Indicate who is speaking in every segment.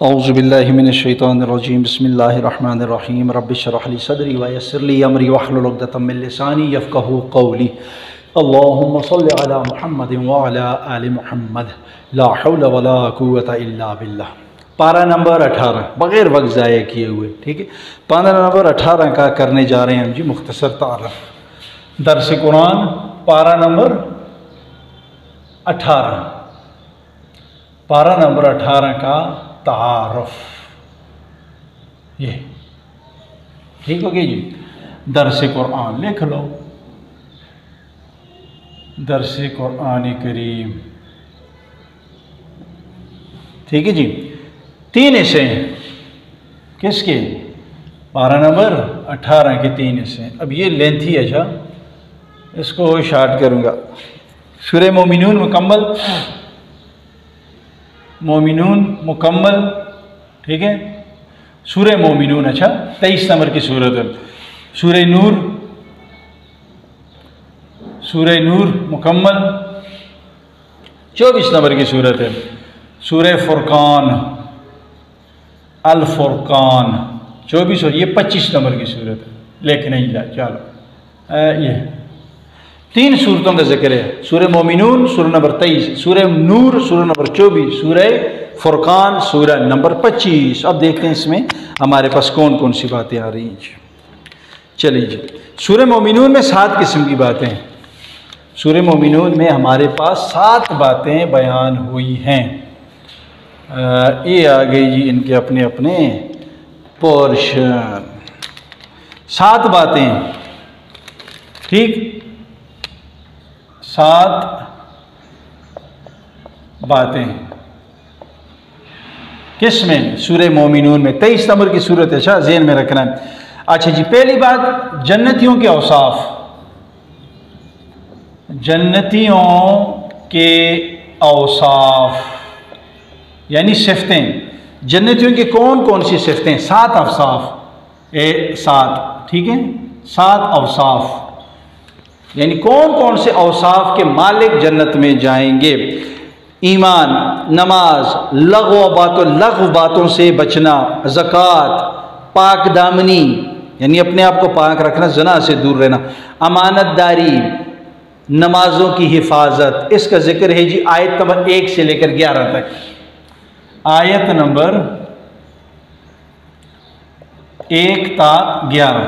Speaker 1: औज़ुबिल्लाहि मिनश्शैतानिर्रजीम बिस्मिल्लाहिर्रहमानिर्रहीम रब्बि इश्रह ली सदरी व यस्सिर ली अमरी वहलुल उक़दतम मिन लिसानी यफ़क़हू क़ौली अल्लाहुम्मा सल्लि अला मुहम्मदिन व अला आलि मुहम्मद ला हौला व ला कुव्वता इल्ला बिल्लाह। पारा नंबर 18 बग़ैर वक्त ज़ाया किए हुए, ठीक है। पारा नंबर 18 का करने जा रहे हैं हम जी मुख्तसर तारफ़ दर्स कुरान। पारा नंबर 18, पारा नंबर 18 का तारफ़, ये ठीक हो गया जी। दर्स कुरान लिख लो, दर्स कुरान करीम, ठीक है जी। 3 हिस्से हैं किसके? पारा नंबर 18 के 3 हिस्से। अब ये लेंथी है, अच्छा इसको शार्ट करूँगा। सूरह मोमिनून मुकम्मल, मोमिनून मुकम्मल, ठीक है। सूरह मोमिनून, अच्छा 23 नंबर की सूरत है। सूरह नूर, सूरह नूर मुकम्मल 24 नंबर की सूरत है। सूरह फुरकान, अल फुरकान 24 और ये 25 नंबर की सूरत है। लेकिन नहीं जा, चलो ये 3 सूरतों का जिक्र है। सूरह मोमिनून सूरह नंबर 23, सूरह नूर सूरह नंबर 24, सूरह फुरकान सूरह नंबर 25। अब देखते हैं इसमें हमारे पास कौन कौन सी बातें आ रही हैं। चलिए जी, सूरह मोमिनून में 7 किस्म की बातें हैं। सूरह मोमिनून में हमारे पास 7 बातें बयान हुई हैं। ये आ गई जी इनके अपने अपने पोर्शन। 7 बातें, ठीक, 7 बातें किस में? सूरह मोमिनून में 23 नंबर की सूरत है, अच्छा ज़हन में रखना है। अच्छा जी, पहली बात जन्नतियों के औसाफ, जन्नतियों के औसाफ यानी सिफतें। जन्नतियों की कौन कौन सी सिफतें? 7 अवसाफ, 7, ठीक है, 7 अवसाफ यानी कौन कौन से औसाफ के मालिक जन्नत में जाएंगे। ईमान, नमाज, लग़्व बातों से बचना, ज़कात, पाक दामनी यानी अपने आप को पाक रखना, ज़ना से दूर रहना, अमानतदारी, नमाजों की हिफाजत। इसका जिक्र है जी आयत नंबर 1 से लेकर 11 तक। आयत नंबर 1 ता 11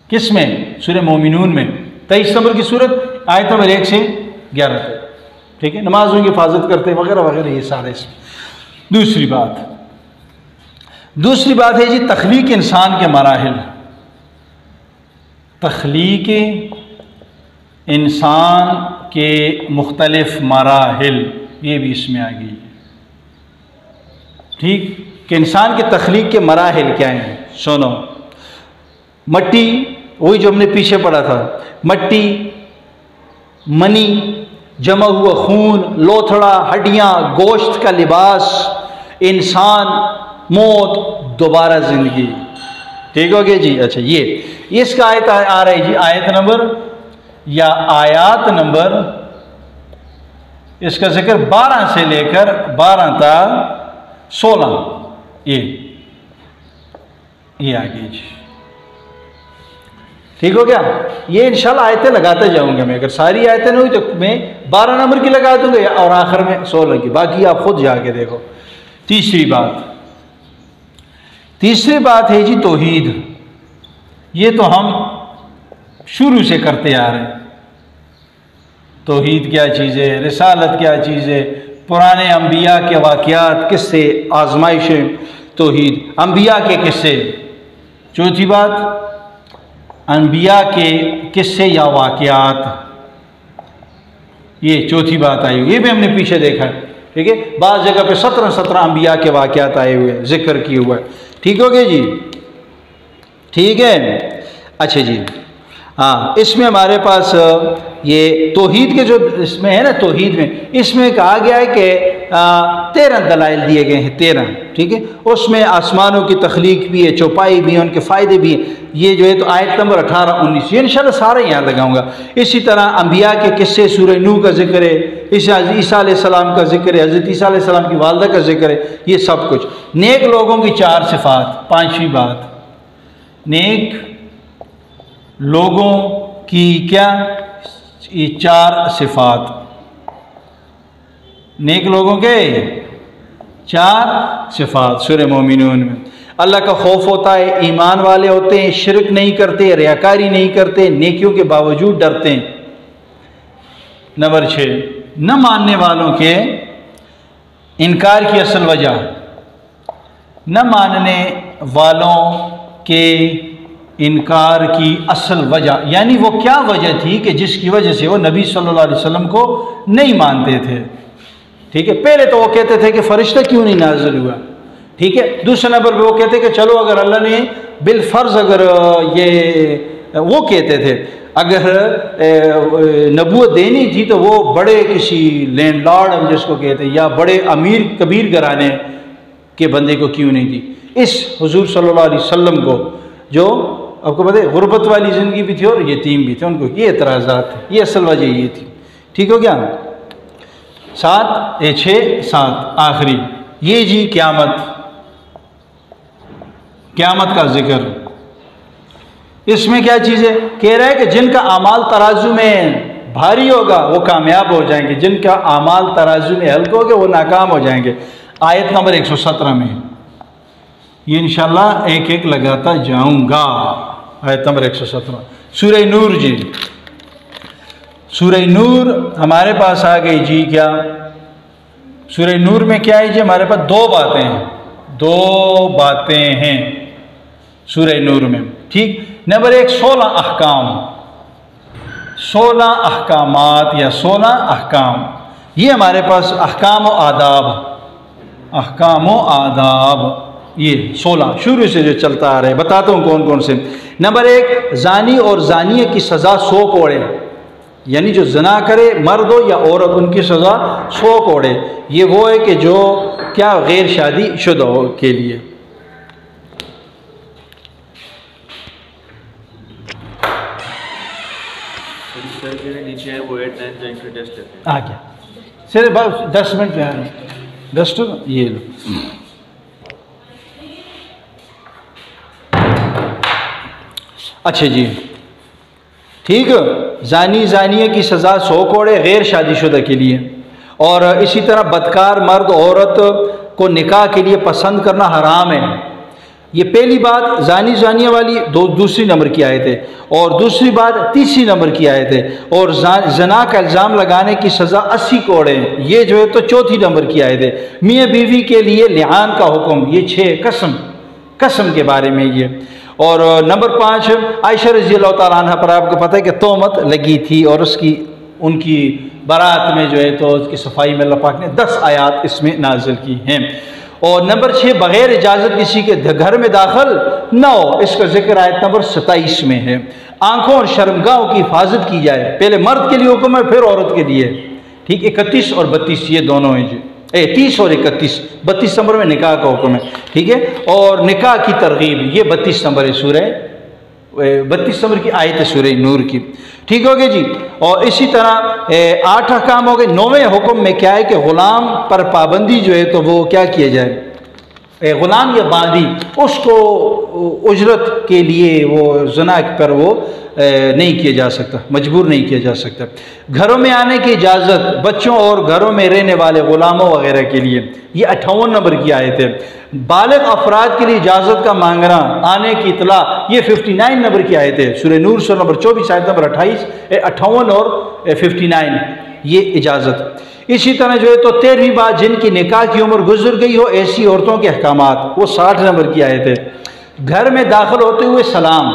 Speaker 1: किस में? सूरह मोमिनून में 23 नंबर की सूरत, आयत नंबर 1 से 11 तक, ठीक है। नमाजों की हिफाजत करते हैं वगैरह वगैरह, ये सारे इसमें। दूसरी बात है जी तख्लीक इंसान के मराहिल, तख्लीक इंसान के मुख्तलिफ मराहिल, ये भी इसमें आ गई, ठीक, कि इंसान के तख्लीक के मराहिल क्या हैं। सुनो, मट्टी, वही जो हमने पीछे पढ़ा था, मट्टी, मनी, जमा हुआ खून, लोथड़ा, हड्डियाँ, गोश्त का लिबास, इंसान, मौत, दोबारा जिंदगी, ठीक हो गया जी। अच्छा ये इसका आयत आ रही जी आयत नंबर या आयात नंबर, इसका जिक्र 12 से लेकर 12 तक 16, ये आ गई जी, ठीक हो गया। ये इंशाल्लाह आयतें लगाते जाऊंगा मैं, अगर सारी आयतें नहीं हुई तो मैं 12 नंबर की लगा दूंगा और आखिर में 16 की, बाकी आप खुद जाके देखो। तीसरी बात है जी तौहीद। ये तो हम शुरू से करते आ रहे हैं। तौहीद क्या चीज़ है, रिसालत क्या चीज़ है, पुराने अंबिया के वाक़यात, किस्से, आजमाइशें, तौहीद, अंबिया के किस्से। चौथी बात अंबिया के किस्से या वाक़यात, ये चौथी बात आई हुई, ये भी हमने पीछे देखा है, ठीक है। बाज़ जगह पे 17 अंबिया के वाक़यात आए हुए हैं, जिक्र किए हुआ है, ठीक हो गया जी, ठीक है। अच्छा जी, हाँ, इसमें हमारे पास ये तौहीद के जो इसमें है ना, तौहीद में इसमें कहा गया है कि 13 दलाइल दिए गए हैं, 13, ठीक है, उसमें आसमानों की तख्लीक भी है, चौपाई भी है, उनके फ़ायदे भी हैं। ये जो है तो आयत नंबर 18-19 ये इंशाल्लाह सारे यहाँ लगाऊंगा। इसी तरह अम्बिया के किस्से सूरह नूह का जिक्र है, ईसा अलैहिस्सलाम का जिक्र है, हज़रत ईसा अलैहिस्सलाम की वालदा का जिक्र है, ये सब कुछ। नेक लोगों की 4 सिफ़ात, 5वीं बात, नेक लोगों की क्या, ये 4 सिफ़ात, नेक लोगों के 4 सिफ़ात सूरह मोमिनून में। अल्लाह का खौफ होता है, ईमान वाले होते हैं, शिरक नहीं करते, रियाकारी नहीं करते, नेकियों के बावजूद डरते हैं। नंबर 6, न मानने वालों के इनकार की असल वजह, न मानने वालों के इनकार की असल वजह, यानी वो क्या वजह थी कि जिसकी वजह से वो नबी सल्लल्लाहु अलैहि वसल्लम को नहीं मानते थे। ठीक है, पहले तो वो कहते थे कि फरिश्ता क्यों नहीं नाज़िल हुआ, ठीक है। दूसरे नंबर पे वो कहते कि चलो अगर अल्लाह ने बिल फ़र्ज़ अगर ये वो कहते थे अगर नबूवत देनी थी तो वो बड़े किसी लैंडलॉर्ड हम जिसको कहते हैं या बड़े अमीर कबीर घराने के बंदे को क्यों नहीं दी। इस हुजूर सल्लल्लाहु अलैहि वसल्लम को जो आपको पता है गुर्बत वाली ज़िंदगी भी थी और यतीम भी थे, उनको ये एतराज़ात थे, ये असल वजह ये थी। ठीक हो गया। 6 आखिरी ये जी क़यामत का जिक्र, इसमें क्या चीज़ है, कह रहा है कि जिनका आमाल तराजू में भारी होगा वो कामयाब हो जाएंगे, जिनका आमाल तराजू में हल्का होगा वो नाकाम हो जाएंगे। आयत नंबर 117 में ये इंशाल्लाह एक एक लगाता जाऊंगा। आयत नंबर 117 सूरह नूर जी, सूरह नूर हमारे पास आ गई जी। क्या सूरह नूर में क्या है जी, हमारे पास 2 बातें हैं सूरह नूर में। ठीक, नंबर 1 16 अहकाम, 16 अहकामात या 16 अहकाम, ये हमारे पास अहकाम व आदाब ये 16 शुरू से जो चलता आ रहा है। बताता हूँ कौन कौन से। नंबर 1 जानी और जानिया की सज़ा 100 कोड़े, यानी जो जना करे मर्द हो या औरत उनकी सज़ा 100 कोड़े। ये वो है कि जो क्या गैर शादी शुदा हो के लिए।
Speaker 2: नीचे है वो 8, 9 जो इंटर टेस्ट लेते हैं।
Speaker 1: आ गया सिर्फ बस 10 मिनट में आ रहे हैं। 10 तो ये लो। अच्छा जी, ठीक है। जानी जानिया की सज़ा 100 कोड़े गैर शादीशुदा के लिए। और इसी तरह बदकार मर्द औरत को निकाह के लिए पसंद करना हराम है। ये पहली बात जानी जानिया वाली दूसरी नंबर की आयत है, और दूसरी बात तीसरी नंबर की आयत है। और जना का इल्ज़ाम लगाने की सज़ा 80 कोड़े, ये जो है तो चौथी नंबर की आयत है। मियाँ बीवी के लिए लिआन का हुक्म, ये 6 कसम के बारे में ये। और नंबर 5 आयशा रज़ी अल्लाह तआला अन्हा पर आपको पता है कि तोहमत लगी थी और उनकी बारात में जो है तो उसकी सफाई में अल्लाह पाक ने 10 आयात इसमें नाजिल की हैं। और नंबर 6 बग़ैर इजाज़त किसी के घर में दाखिल न हो, इसका जिक्र आयत नंबर 27 में है। आँखों और शर्मगाहों की हिफाजत की जाए, पहले मर्द के लिए हुक्म है फिर औरत के लिए। ठीक, 31 और 32 ये दोनों हैं जी, 30 और 31, 32 नंबर में निकाह का हुक्म है। ठीक है, और निकाह की तरगीब ये 32 नंबर है, सूरह 32 नंबर की आयत है सूरह नूर की। ठीक हो गया जी। और इसी तरह 8 अहकाम हो गए। 9वें हुक्म में क्या है कि ग़ुलाम पर पाबंदी जो है तो वो क्या किया जाए, ग़ुलाम या बांदी उसको उजरत के लिए वो ज़ना पर वो नहीं किया जा सकता, मजबूर नहीं किया जा सकता। घरों में आने की इजाज़त बच्चों और घरों में रहने वाले ग़ुलामों वगैरह के लिए, ये 58 नंबर की आयत है। बालिग अफराद के लिए इजाज़त का मांगना, आने की इतला, ये 59 नंबर की आयत है। सूरह नूर सूरह नंबर 24 आयत नंबर 58 और 59 ये इजाज़त। इसी तरह जो है तो 13वीं बात, जिनकी निकाह की उम्र गुजर गई हो ऐसी औरतों के अहकामात, वो 60 नंबर की आयत है। घर में दाखिल होते हुए सलाम,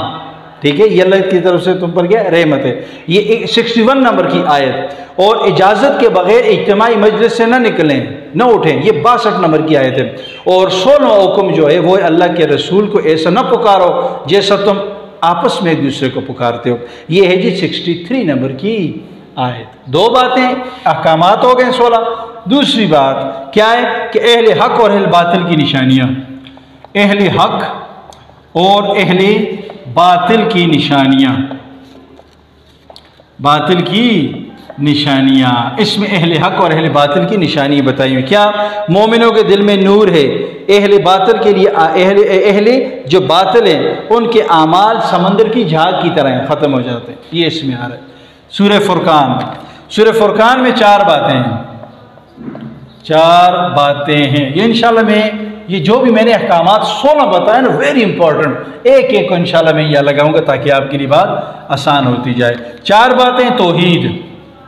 Speaker 1: ठीक है, ये अल्लाह की तरफ से तुम पर क्या रहमत है, ये 61 नंबर की आयत। और इजाज़त के बगैर इज्तिमाई मजलिस से न निकलें, न उठें, ये 62 नंबर की आयत है। और 16वां हुक्म जो है वो अल्लाह के रसूल को ऐसा न पुकारो जैसा तुम आपस में एक दूसरे को पुकारते हो, ये है जी 63 नंबर की आयत। 2 बातें अहकामात हो गए 16, दूसरी बात क्या है कि अहले हक और अहले बातिल की निशानियाँ, अहले हक और अहले बातिल की निशानियाँ, बातिल की निशानियाँ, इसमें अहले हक और अहले बातिल की निशानियाँ बताई हुई। क्या? मोमिनों के दिल में नूर है, अहले बातिल के लिए अहले जो बातिल हैं उनके आमाल समंदर की झाग की तरह ख़त्म हो जाते हैं। ये इसमें आ रहा है सूरह फुरकान। सूरह फुरकान में 4 बातें हैं, 4 बातें हैं। ये इंशाल्लाह मैं ये जो भी मैंने अहकामात 16 बताए ना, वेरी इंपॉर्टेंट, एक एक को इंशाल्लाह मैं यह लगाऊंगा ताकि आपके लिए बात आसान होती जाए। 4 बातें तौहीद,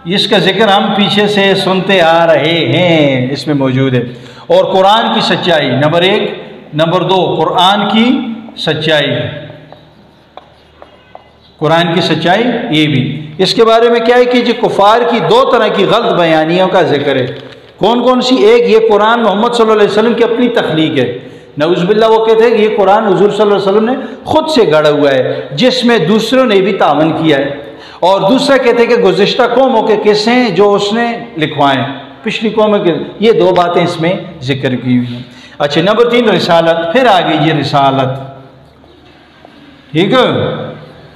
Speaker 1: इसका जिक्र हम पीछे से सुनते आ रहे हैं, इसमें मौजूद है। और कुरान की सच्चाई नंबर 1, नंबर 2 कुरान की सच्चाई, कुरान की सच्चाई ये भी। इसके बारे में क्या है कि जो कुफार की 2 तरह की गलत बयानियों का जिक्र है। कौन कौन सी? एक, ये कुरान मोहम्मद सल्लल्लाहु अलैहि वसल्लम की अपनी तख्लीक है, नऊज़ुबिल्लाह। वो कहते हैं कि ये कुरान हुज़ूर सल्लल्लाहु अलैहि वसल्लम ने खुद से गढ़ा हुआ है, जिसमें दूसरों ने भी तावन किया है। और दूसरा कहते हैं कि गुज़िश्ता कौमों के किस्से हैं जो उसने लिखवाएं, पिछली कौमों के। ये 2 बातें इसमें जिक्र की हुई हैं। अच्छा, नंबर 3 रिसालत, फिर आ गई ये रिसालत, ठीक है,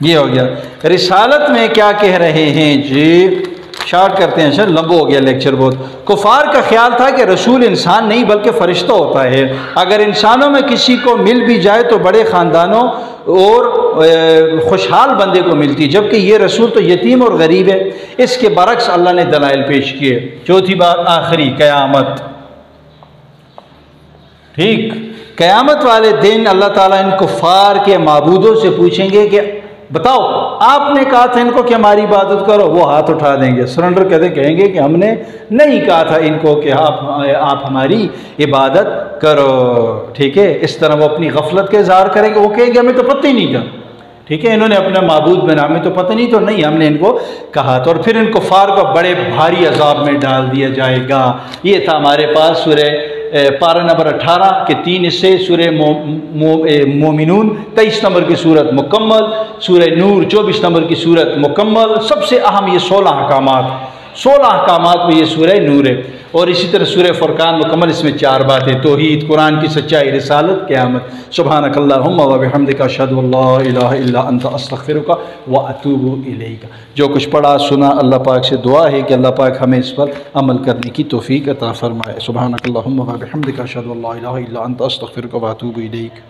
Speaker 1: ये हो गया। रिसालत में क्या कह रहे हैं जी, शार्ट करते हैं, सर लंबा हो गया लेक्चर बहुत। कुफार का ख्याल था कि रसूल इंसान नहीं बल्कि फ़रिश्ता होता है। अगर इंसानों में किसी को मिल भी जाए तो बड़े ख़ानदानों और खुशहाल बंदे को मिलती, जबकि ये रसूल तो यतीम और गरीब है। इसके बरक्स अल्लाह ने दलाइल पेश किए। चौथी बात आखिरी, क़यामत, ठीक, क़यामत वाले दिन अल्लाह ताला इन कुफार के माबूदों से पूछेंगे कि बताओ आपने कहा था इनको कि हमारी इबादत करो, वो हाथ उठा देंगे, सरेंडर कहेंगे कि हमने नहीं कहा था इनको कि आप हमारी इबादत करो, ठीक है। इस तरह वो अपनी गफलत का इजहार करेंगे, वो कहेंगे हमें तो पता ही नहीं था, ठीक है, इन्होंने अपना माबूद बना, हमें तो पता नहीं, तो नहीं हमने इनको कहा था। और फिर इन कुफार को बड़े भारी अजाब में डाल दिया जाएगा। ये था हमारे पास सूरह पारा नंबर 18 के 3 हिस्से, सूरह मोमिनून 23 नंबर की सूरत मुकम्मल, सूरह नूर 24 नंबर की सूरत मुकम्मल। सबसे अहम ये 16 अहकामात में ये सूरह नूर है। और इसी तरह सूरह फुरकान मुकम्मल, इसमें 4 बातें, तौहीद, कुरान की सच्चाई, रिसालत, क़यामत। सुब्हानकल्लाहुम्मा व बिहम्दिका अशहदु अल्ला इलाहा इल्ला अंता अस्तगफिरुका व अतूबु इलैका। जो कुछ पढ़ा सुना, अल्लाह पाक से दुआ है कि अल्लाह पाक हमें इस पर अमल करने की तौफीक अता फरमाए। सुब्हानकल्लाहुम्मा व बिहम्दिका अशहदु अल्ला इलाहा इल्ला अंता अस्तगफिरुका व अतूबु इलैक।